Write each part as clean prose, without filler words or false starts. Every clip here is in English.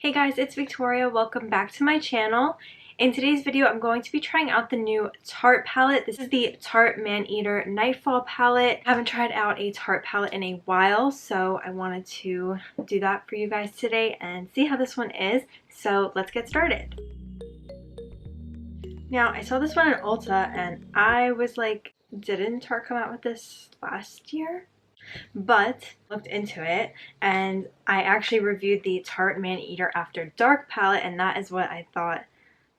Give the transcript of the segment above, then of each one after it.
Hey guys, it's Victoria. Welcome back to my channel. In today's video, I'm going to be trying out the new Tarte palette. This is the Tarte Maneater Nightfall palette. I haven't tried out a Tarte palette in a while, so I wanted to do that for you guys today and see how this one is. So let's get started. Now, I saw this one at Ulta and I was like, didn't Tarte come out with this last year? But looked into it and I actually reviewed the Tarte Maneater After Dark palette, and that is what I thought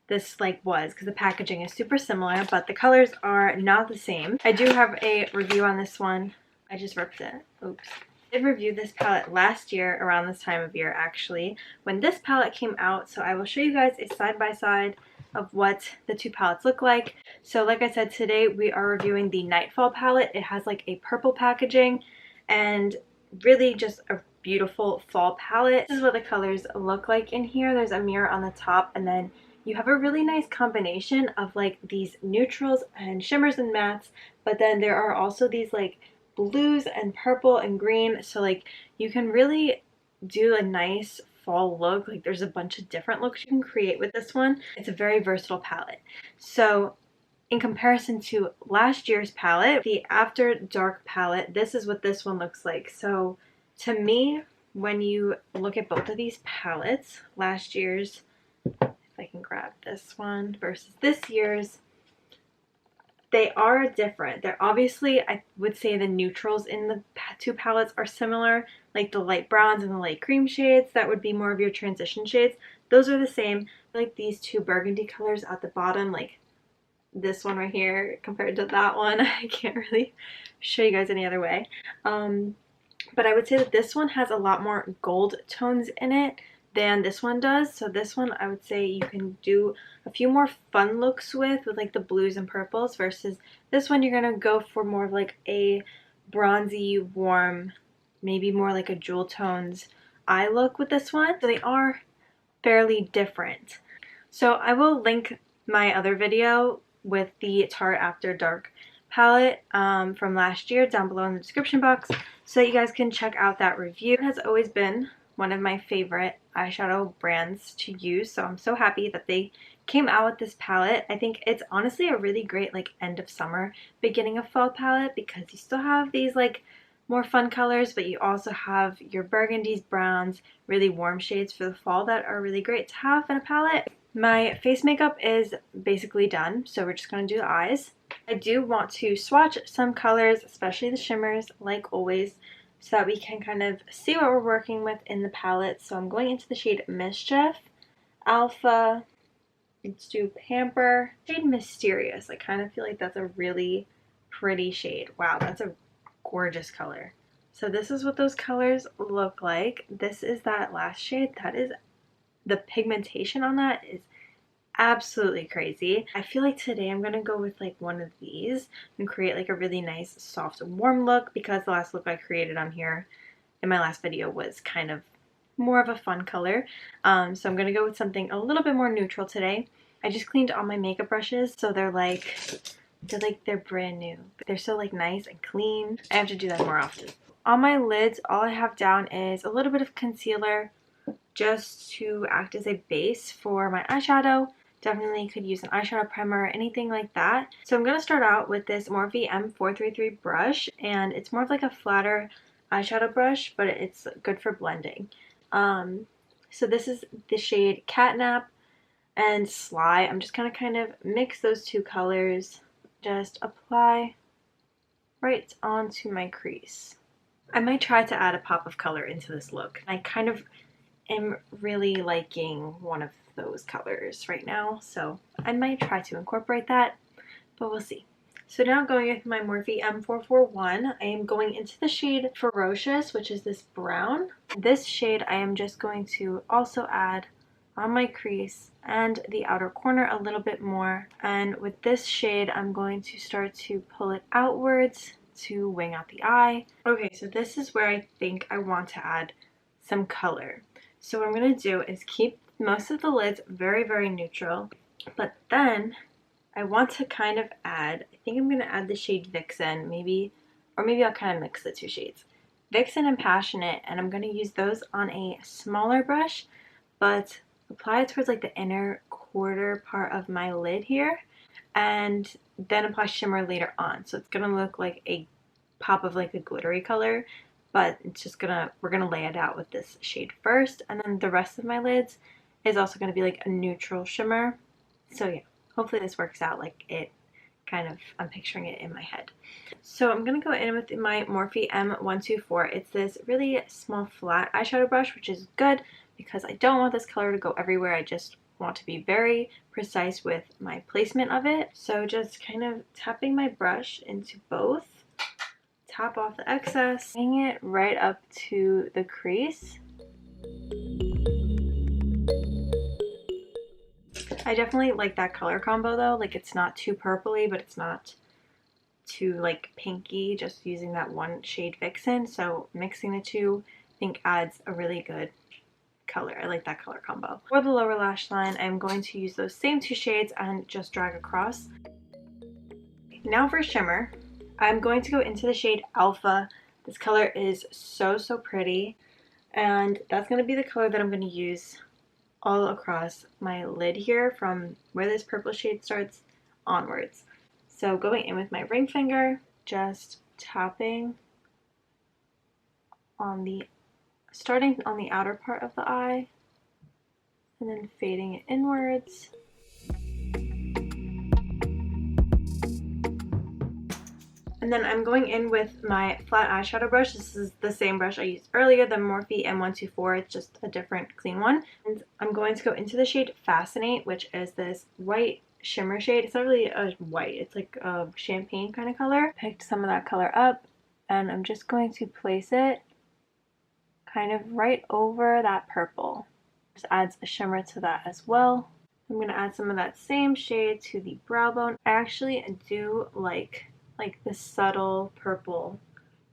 this was, because the packaging is super similar but the colors are not the same. I do have a review on this one. I just ripped it. Oops. I did review this palette last year around this time of year, actually, when this palette came out, so I will show you guys a side-by-side of what the two palettes look like. So like I said, today we are reviewing the Nightfall palette. It has like a purple packaging and really just a beautiful fall palette. This is what the colors look like in here. There's a mirror on the top, and then you have a really nice combination of like these neutrals and shimmers and mattes, but then there are also these like blues and purple and green, so like you can really do a nice fall look. Like there's a bunch of different looks you can create with this one. It's a very versatile palette. So in comparison to last year's palette, the After Dark palette, this is what this one looks like. So to me, when you look at both of these palettes, last year's, if I can grab this one, versus this year's, they are different. They're obviously, I would say the neutrals in the two palettes are similar, like the light browns and the light cream shades. That would be more of your transition shades. Those are the same. Like these two burgundy colors at the bottom, like this one right here compared to that one, I can't really show you guys any other way. But I would say that this one has a lot more gold tones in it than this one does. So this one, I would say you can do a few more fun looks with like the blues and purples, versus this one you're gonna go for more of like a bronzy, warm, maybe more like a jewel tones eye look with this one. So they are fairly different. So I will link my other video with the Tarte After Dark palette from last year down below in the description box, so you guys can check out that review. It has always been one of my favorite eyeshadow brands to use, so I'm so happy that they came out with this palette. I think it's honestly a really great like end of summer, beginning of fall palette, because you still have these like more fun colors, but you also have your burgundies, browns, really warm shades for the fall that are really great to have in a palette. My face makeup is basically done, so we're just going to do the eyes. I do want to swatch some colors, especially the shimmers, like always, so that we can kind of see what we're working with in the palette. So I'm going into the shade Mischief, Alpha, let's do Pamper, shade Mysterious. I kind of feel like that's a really pretty shade. Wow, that's a gorgeous color. So this is what those colors look like. This is that last shade. That is, the pigmentation on that is absolutely crazy. I feel like today I'm gonna go with like one of these and create like a really nice soft warm look, because the last look I created on here in my last video was kind of more of a fun color. So I'm gonna go with something a little bit more neutral today. I just cleaned all my makeup brushes, so they're brand new. They're so like nice and clean. I have to do that more often. On my lids, all I have down is a little bit of concealer, just to act as a base for my eyeshadow. Definitely could use an eyeshadow primer or anything like that. So I'm going to start out with this Morphe M433 brush, and it's more of like a flatter eyeshadow brush, but it's good for blending. So this is the shade Catnap and Sly. I'm just going to kind of mix those two colors, just apply right onto my crease. I might try to add a pop of color into this look. I kind of am really liking one of those colors right now, so I might try to incorporate that, but we'll see. So now going with my Morphe M441, I am going into the shade Ferocious, which is this brown. This shade I am just going to also add on my crease and the outer corner a little bit more, and with this shade I'm going to start to pull it outwards to wing out the eye. Okay, so this is where I think I want to add some color. So what I'm going to do is keep most of the lids very, very neutral, but then I want to kind of add, I think I'm going to add the shade Vixen, maybe, or maybe I'll kind of mix the two shades. Vixen and Passionate, and I'm going to use those on a smaller brush, but apply it towards like the inner quarter part of my lid here, and then apply shimmer later on. So it's gonna look like a pop of like a glittery color, but it's just we're gonna lay it out with this shade first, and then the rest of my lids is also gonna be like a neutral shimmer. So yeah, hopefully this works out like it kind of, I'm picturing it in my head. So I'm going to go in with my Morphe M124. It's this really small flat eyeshadow brush, which is good because I don't want this color to go everywhere. I just want to be very precise with my placement of it. So just kind of tapping my brush into both, tap off the excess, bring it right up to the crease. I definitely like that color combo though, like it's not too purpley, but it's not too like pinky, just using that one shade Vixen. So mixing the two I think adds a really good color. I like that color combo. For the lower lash line, I'm going to use those same two shades and just drag across. Now for shimmer, I'm going to go into the shade Alpha. This color is so pretty, and that's going to be the color that I'm going to use all across my lid here from where this purple shade starts onwards. So going in with my ring finger, just tapping on starting on the outer part of the eye and then fading it inwards. And then I'm going in with my flat eyeshadow brush. This is the same brush I used earlier, the Morphe M124. It's just a different clean one. And I'm going to go into the shade Fascinate, which is this white shimmer shade. It's not really a white, it's like a champagne kind of color. Picked some of that color up, and I'm just going to place it kind of right over that purple. Just adds a shimmer to that as well. I'm going to add some of that same shade to the brow bone. I actually do like this subtle purple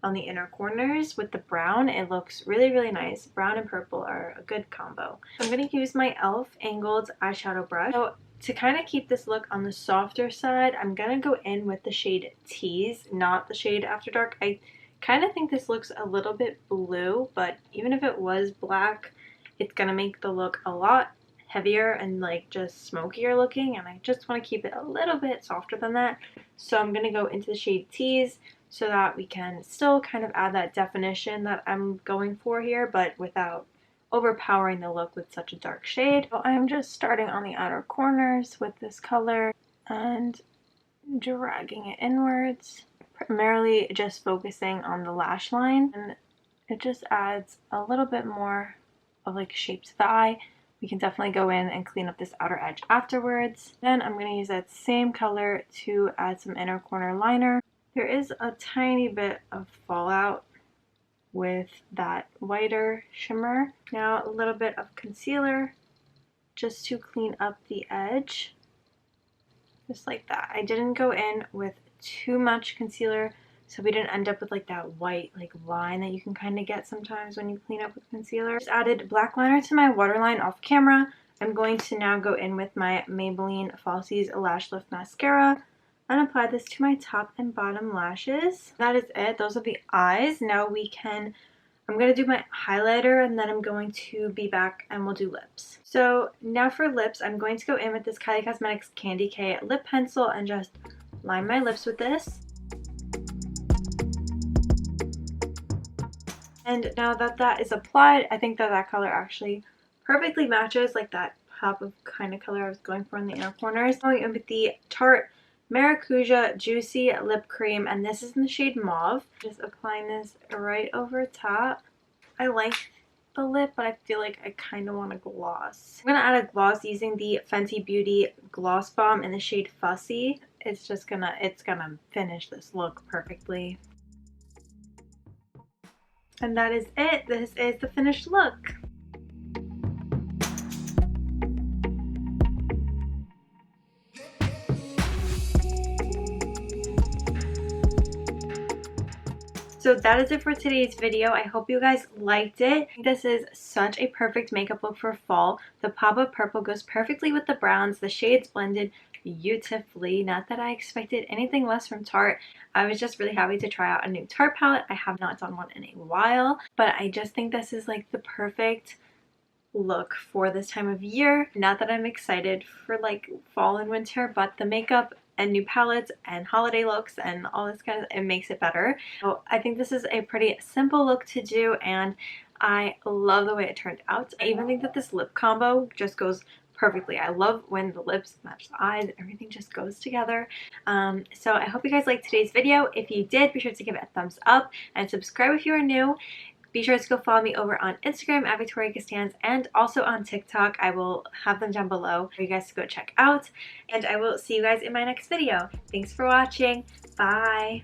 on the inner corners with the brown. It looks really nice. Brown and purple are a good combo. I'm going to use my e.l.f. angled eyeshadow brush. So to kind of keep this look on the softer side, I'm going to go in with the shade Tease, not the shade After Dark. I kind of think this looks a little bit blue, but even if it was black, it's going to make the look a lot heavier and like just smokier looking, and I just want to keep it a little bit softer than that. So I'm going to go into the shade Tease so that we can still kind of add that definition that I'm going for here, but without overpowering the look with such a dark shade. So I'm just starting on the outer corners with this color and dragging it inwards, primarily just focusing on the lash line, and it just adds a little bit more of like shape to the eye. We can definitely go in and clean up this outer edge afterwards. Then I'm going to use that same color to add some inner corner liner. There is a tiny bit of fallout with that whiter shimmer. Now a little bit of concealer just to clean up the edge. Just like that. I didn't go in with too much concealer, so we didn't end up with like that white like line that you can kind of get sometimes when you clean up with concealer. Just added black liner to my waterline off camera. I'm going to now go in with my Maybelline Falsies Lash Lift Mascara and apply this to my top and bottom lashes. That is it. Those are the eyes. Now I'm going to do my highlighter, and then I'm going to be back and we'll do lips. So now for lips, I'm going to go in with this Kylie Cosmetics Candy K lip pencil and just line my lips with this. And now that that is applied, I think that that color actually perfectly matches like that pop of kind of color I was going for in the inner corners. Going in with the Tarte Maracuja Juicy Lip Cream, and this is in the shade Mauve. Just applying this right over top. I like the lip, but I feel like I kind of want a gloss. I'm going to add a gloss using the Fenty Beauty Gloss Bomb in the shade Fussy. It's gonna finish this look perfectly. And that is it. This is the finished look. So that is it for today's video. I hope you guys liked it. This is such a perfect makeup look for fall. The pop of purple goes perfectly with the browns. The shades blended beautifully. Not that I expected anything less from Tarte. I was just really happy to try out a new Tarte palette. I have not done one in a while, but I just think this is like the perfect look for this time of year. Not that I'm excited for like fall and winter, but the makeup and new palettes and holiday looks and all this kind of, it makes it better. So I think this is a pretty simple look to do, and I love the way it turned out. I even think that this lip combo just goes perfectly. I love when the lips match the eyes, everything just goes together. So I hope you guys liked today's video. If you did, be sure to give it a thumbs up and subscribe if you are new. Be sure to go follow me over on Instagram at Victoria Costanz and also on TikTok. I will have them down below for you guys to go check out. And I will see you guys in my next video. Thanks for watching. Bye.